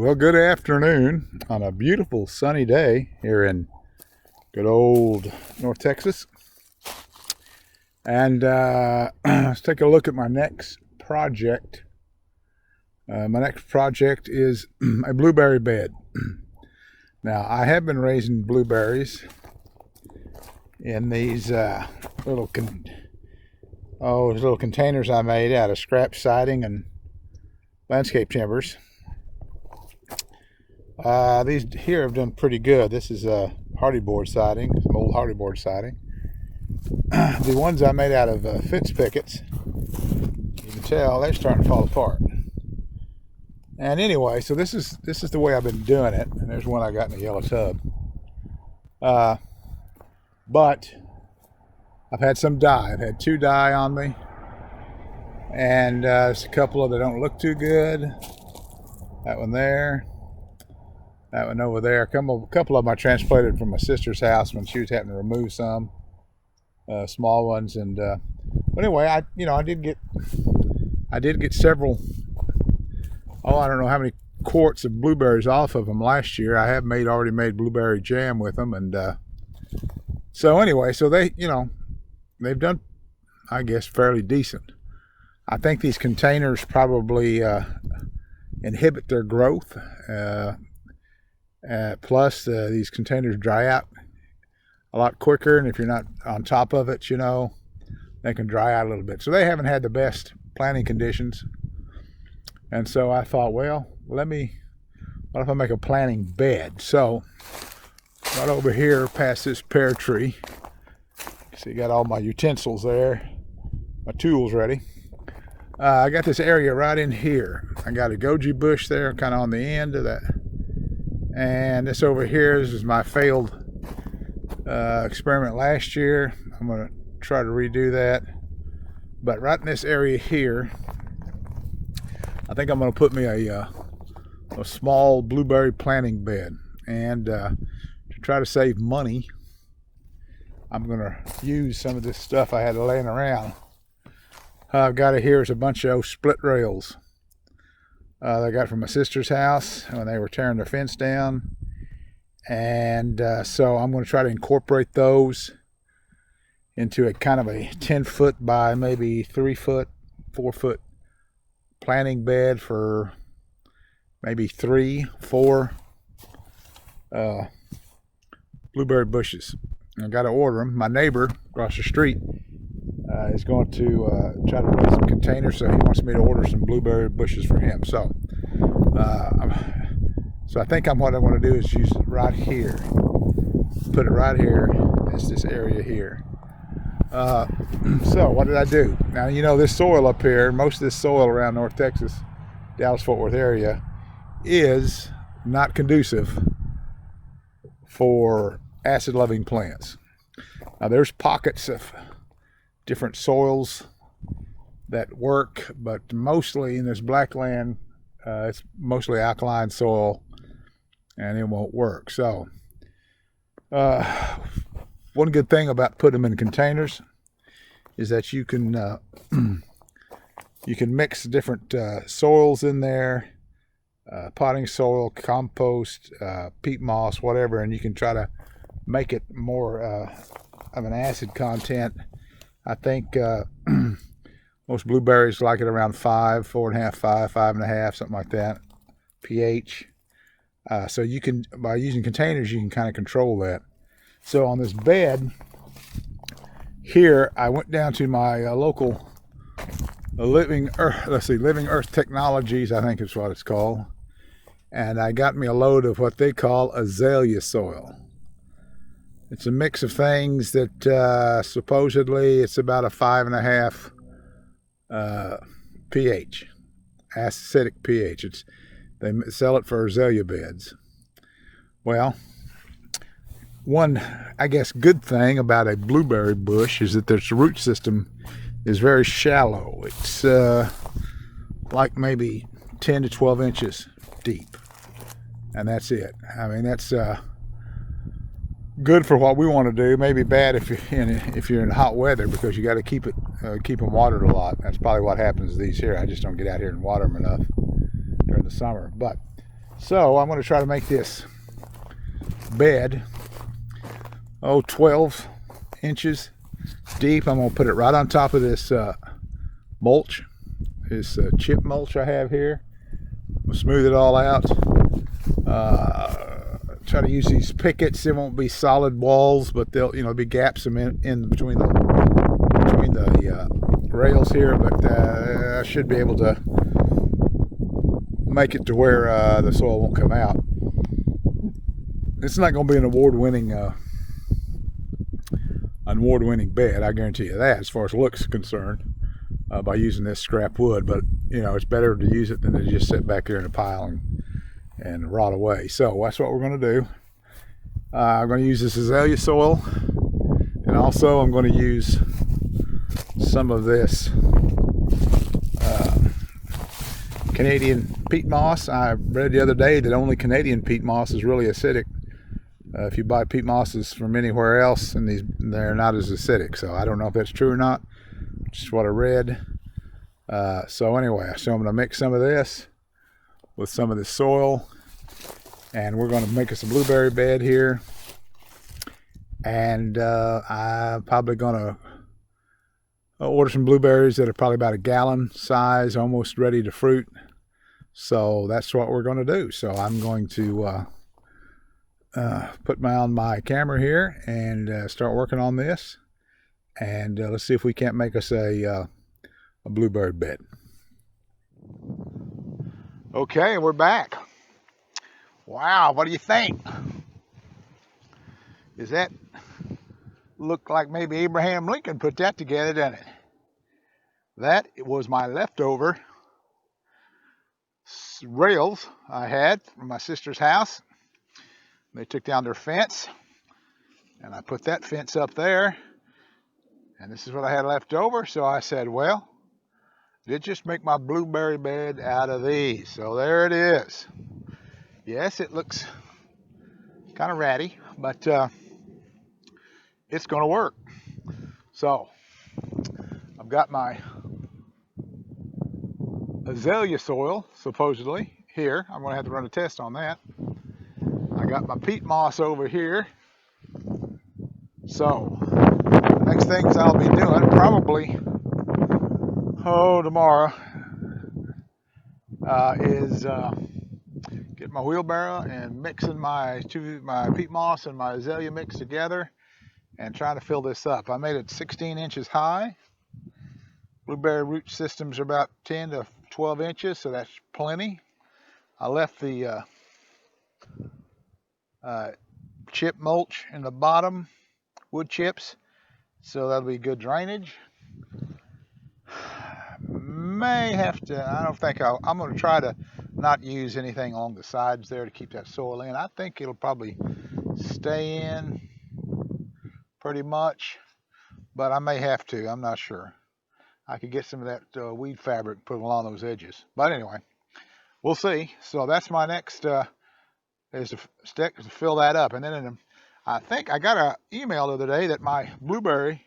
Well, good afternoon on a beautiful sunny day here in good old North Texas. And let's take a look at my next project. My next project is a blueberry bed. Now, I have been raising blueberries in these little containers I made out of scrap siding and landscape timbers. These here have done pretty good. This is hardy board siding, some old hardy board siding. The ones I made out of fence pickets, you can tell they're starting to fall apart. And anyway, so this is the way I've been doing it. And there's one I got in a yellow tub. But I've had some die. I've had 2 die on me, and there's a couple of that don't look too good. That one there. That one over there. A couple of them I transplanted from my sister's house when she was having to remove some small ones. And but anyway, I did get several. Oh, I don't know how many quarts of blueberries off of them last year. I have already made blueberry jam with them, and so anyway, so they've done, I guess, fairly decent. I think these containers probably inhibit their growth. Plus, these containers dry out a lot quicker, and if you're not on top of it, they can dry out a little bit. So they haven't had the best planting conditions. And so I thought, well, what if I make a planting bed? So right over here past this pear tree, see, got all my utensils there, my tools ready. I got this area right in here. I got a goji bush there kind of on the end of that. And this over here, this is my failed experiment last year. I'm going to try to redo that. But right in this area here, I think I'm going to put me a small blueberry planting bed. And to try to save money, I'm going to use some of this stuff I had laying around. I've got it here is a bunch of split rails I got from my sister's house when they were tearing their fence down. And so I'm going to try to incorporate those into a kind of a 10-foot by maybe 3-foot, 4-foot planting bed for maybe 3-4 blueberry bushes. I got to order them. My neighbor across the street is going to try to raise some containers, so he wants me to order some blueberry bushes for him. So I think what I want to do is use it right here. Put it right here. That's this area here. So what did I do? Now, this soil up here, most of this soil around North Texas, Dallas-Fort Worth area, is not conducive for acid-loving plants. Now, there's pockets of different soils that work, but mostly in this black land, it's mostly alkaline soil, and it won't work. So one good thing about putting them in containers is that you can mix different soils in there, potting soil, compost, peat moss, whatever, and you can try to make it more of an acid content. I think most blueberries like it around 5, 4.5, 5, 5.5, something like that, pH. So you can, by using containers, you can kind of control that. So on this bed here, I went down to my local Living Earth Technologies, I think is what it's called, and I got me a load of what they call azalea soil. It's a mix of things that supposedly it's about a 5.5 pH, acidic pH. They sell it for azalea beds. Well, one, I guess, good thing about a blueberry bush is that their root system is very shallow. It's like maybe 10 to 12 inches deep, and that's it. I mean, that's good for what we want to do. Maybe bad if you're in hot weather, because you got to keep them watered a lot. That's probably what happens to these here. I just don't get out here and water them enough during the summer. But So I'm going to try to make this bed 12 inches deep. I'm going to put it right on top of this mulch, this chip mulch I have here. We'll smooth it all out. Try to use these pickets. It won't be solid walls, but they'll be gaps in between the rails here. But I should be able to make it to where the soil won't come out. It's not going to be an award-winning bed, I guarantee you that, as far as looks concerned, by using this scrap wood. But it's better to use it than to just sit back here in a pile and rot away. So that's what we're going to do. I'm going to use this azalea soil, and also I'm going to use some of this Canadian peat moss. I read the other day that only Canadian peat moss is really acidic. If you buy peat mosses from anywhere else, and they're not as acidic. So I don't know if that's true or not. Just what I read. So anyway, so I'm going to mix some of this with some of this soil, and we're going to make us a blueberry bed here. And I'm probably going to order some blueberries that are probably about a gallon size, almost ready to fruit. So that's what we're going to do. So I'm going to put on my camera here and start working on this. And let's see if we can't make us a blueberry bed. Okay, we're back. Wow, what do you think? Does that look like maybe Abraham Lincoln put that together, doesn't it? That was my leftover rails I had from my sister's house. They took down their fence, and I put that fence up there, and this is what I had left over. So I said, well, let's just make my blueberry bed out of these. So there it is. Yes, it looks kind of ratty, but it's going to work. So I've got my azalea soil, supposedly, here. I'm going to have to run a test on that. I got my peat moss over here. So the next things I'll be doing probably tomorrow is get my wheelbarrow and mixing my peat moss and my azalea mix together and trying to fill this up. I made it 16 inches high. Blueberry root systems are about 10 to 12 inches, so that's plenty. I left the chip mulch in the bottom, wood chips, so that'll be good drainage. May have to, I don't think I'm going to try to not use anything along the sides there to keep that soil in. I think it'll probably stay in pretty much, but I may have to. I'm not sure. I could get some of that weed fabric, put along those edges. But anyway, we'll see. So that's my next is to fill that up. And then I think I got an email the other day that my blueberry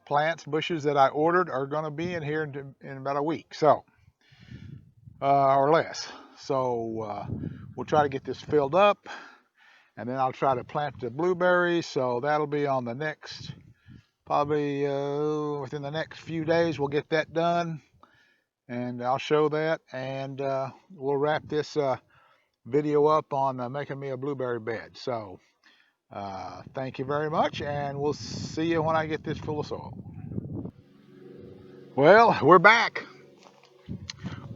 plants, bushes that I ordered are going to be in here in about a week, so or less. So we'll try to get this filled up, and then I'll try to plant the blueberries. So that'll be on the next, probably within the next few days, we'll get that done, and I'll show that, and we'll wrap this video up on making me a blueberry bed. So thank you very much, and we'll see you when I get this full of soil. Well, we're back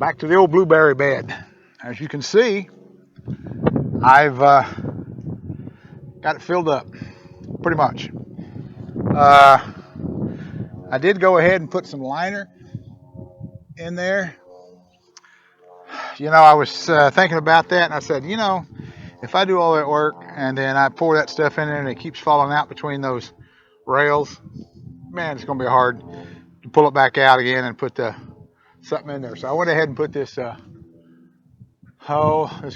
to the old blueberry bed. As you can see, I've got it filled up pretty much. I did go ahead and put some liner in there. I was thinking about that, and I said, if I do all that work and then I pour that stuff in there and it keeps falling out between those rails, man, it's going to be hard to pull it back out again and put something in there. So I went ahead and put this this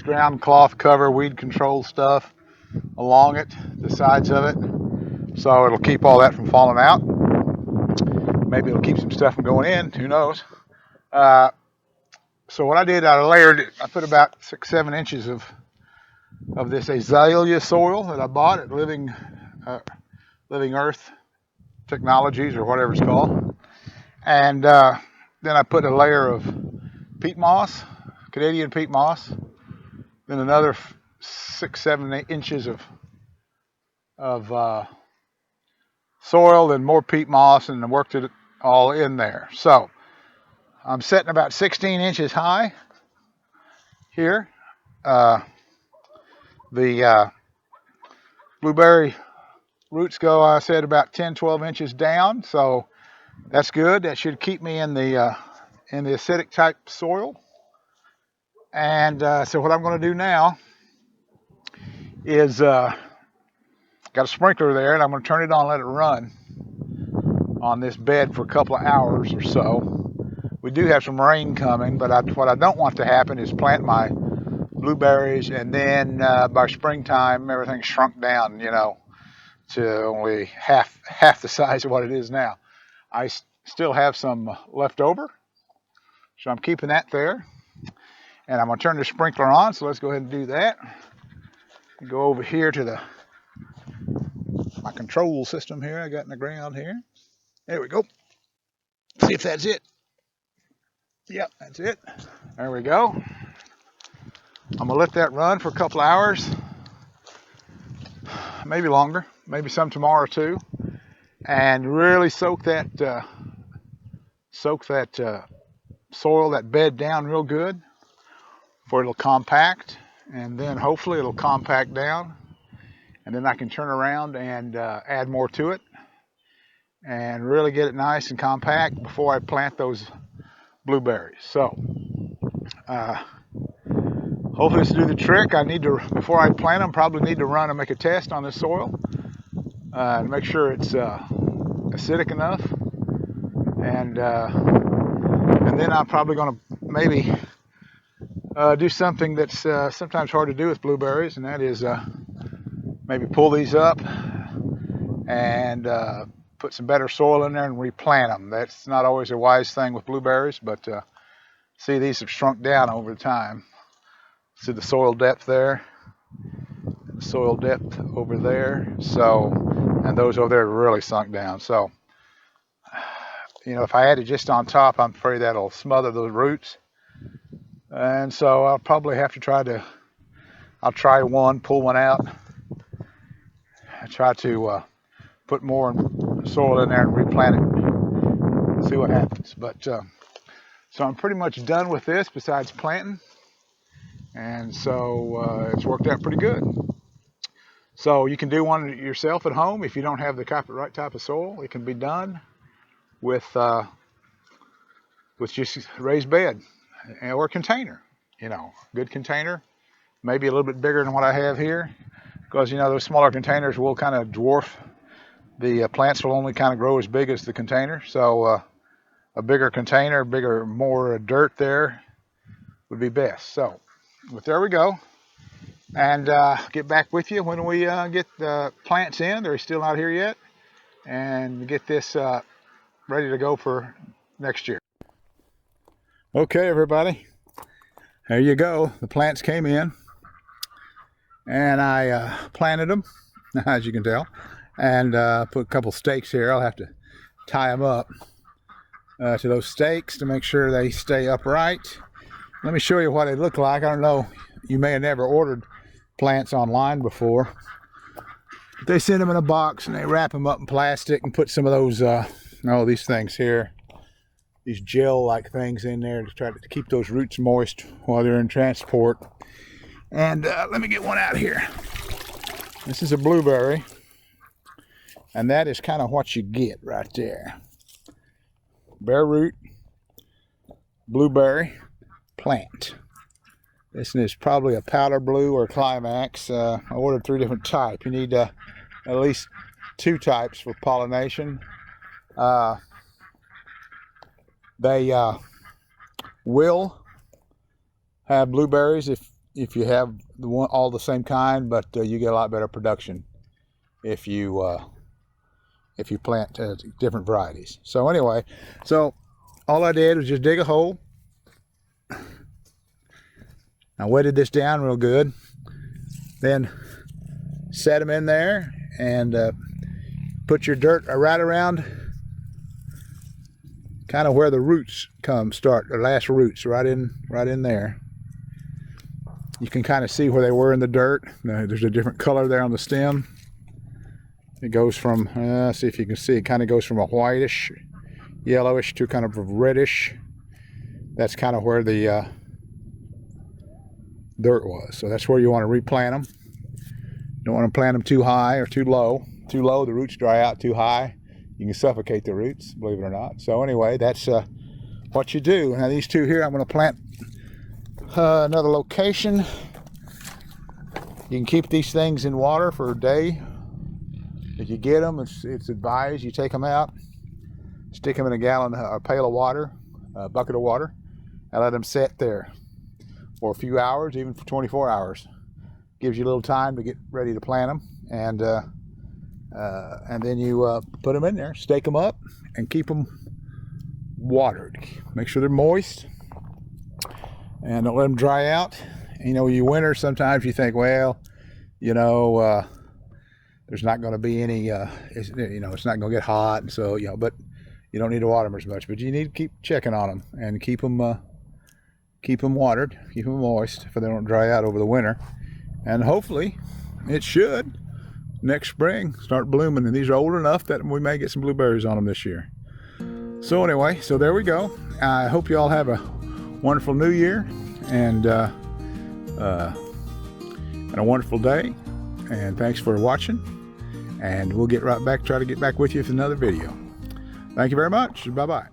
ground cloth cover, weed control stuff along it, the sides of it, so it'll keep all that from falling out. Maybe it'll keep some stuff from going in, who knows. So what I did, I layered it. I put about 6-7 inches of this azalea soil that I bought at Living Earth Technologies, or whatever it's called. And then I put a layer of peat moss, Canadian peat moss. Then another 6-7 inches of soil, then more peat moss, and I worked it all in there. So I'm setting about 16 inches high here. The blueberry roots go, I said, about 10-12 inches down, so that's good. That should keep me in the acidic type soil. And so what I'm going to do now is got a sprinkler there, and I'm going to turn it on and let it run on this bed for a couple of hours or so. We do have some rain coming, but what I don't want to happen is plant my blueberries, and then by springtime everything's shrunk down, to only half the size of what it is now. I still have some left over, so I'm keeping that there. And I'm going to turn the sprinkler on, so let's go ahead and do that. Go over here to my control system here I got in the ground here. There we go. See if that's it. Yep, that's it. There we go. I'm gonna let that run for a couple hours, maybe longer, maybe some tomorrow too, and really soak that soil, that bed down real good, before it'll compact, and then hopefully it'll compact down, and then I can turn around and add more to it, and really get it nice and compact before I plant those blueberries. So hopefully this will do the trick. I need to, before I plant them, probably need to run and make a test on this soil to make sure it's acidic enough, and then I'm probably going to maybe do something that's sometimes hard to do with blueberries, and that is maybe pull these up and put some better soil in there and replant them. That's not always a wise thing with blueberries, but see, these have shrunk down over time. See the soil depth there, the soil depth over there. So, and those over there really sunk down. So, if I add it just on top, I'm afraid that'll smother those roots. And so I'll probably have to I'll try one, pull one out. I try to put more soil in there and replant it, see what happens. But so I'm pretty much done with this besides planting. And so it's worked out pretty good. So you can do one yourself at home if you don't have the right type of soil. It can be done with just raised bed or container. Good container, maybe a little bit bigger than what I have here, because those smaller containers will kind of dwarf the plants. Will only kind of grow as big as the container. So a bigger container, more dirt there would be best. So. But there we go, and get back with you when we get the plants in. They're still not here yet, and get this ready to go for next year. Okay, everybody, there you go. The plants came in, and I planted them, as you can tell, and put a couple stakes here. I'll have to tie them up to those stakes to make sure they stay upright. Let me show you what they look like. I don't know, you may have never ordered plants online before. They send them in a box and they wrap them up in plastic and put some of those, these things here, these gel-like things in there to try to keep those roots moist while they're in transport. And let me get one out here. This is a blueberry, and that is kind of what you get right there. Bare root, blueberry plant. This is probably a powder blue or climax. I ordered 3 different types. You need at least 2 types for pollination. They will have blueberries if you have all the same kind, but you get a lot better production if you plant different varieties. So anyway, all I did was just dig a hole I wetted this down real good, then set them in there and put your dirt right around kind of where the roots start, the last roots, right in there. You can kind of see where they were in the dirt. There's a different color there on the stem. It goes from, see if you can see, it kind of goes from a whitish, yellowish to kind of a reddish. That's kind of where the dirt was. So that's where you want to replant them. You don't want to plant them too high or too low. Too low, the roots dry out. Too high, you can suffocate the roots, believe it or not. So anyway, that's what you do. Now these two here, I'm going to plant another location. You can keep these things in water for a day. If you get them, it's advised you take them out, stick them in a pail of water, a bucket of water, and let them sit there for a few hours, even for 24 hours. Gives you a little time to get ready to plant them, and then you put them in there, stake them up, and keep them watered. Make sure they're moist, and don't let them dry out. You know, you winter, sometimes you think, well, you know, there's not going to be any, it's not going to get hot, and so, you know, but you don't need to water them as much. But you need to keep checking on them and keep them watered, keep them moist, so they don't dry out over the winter. And hopefully, it should next spring start blooming. And these are old enough that we may get some blueberries on them this year. So anyway, so there we go. I hope you all have a wonderful new year and a wonderful day. And thanks for watching. And we'll get right back, try to get back with you with another video. Thank you very much. Bye-bye.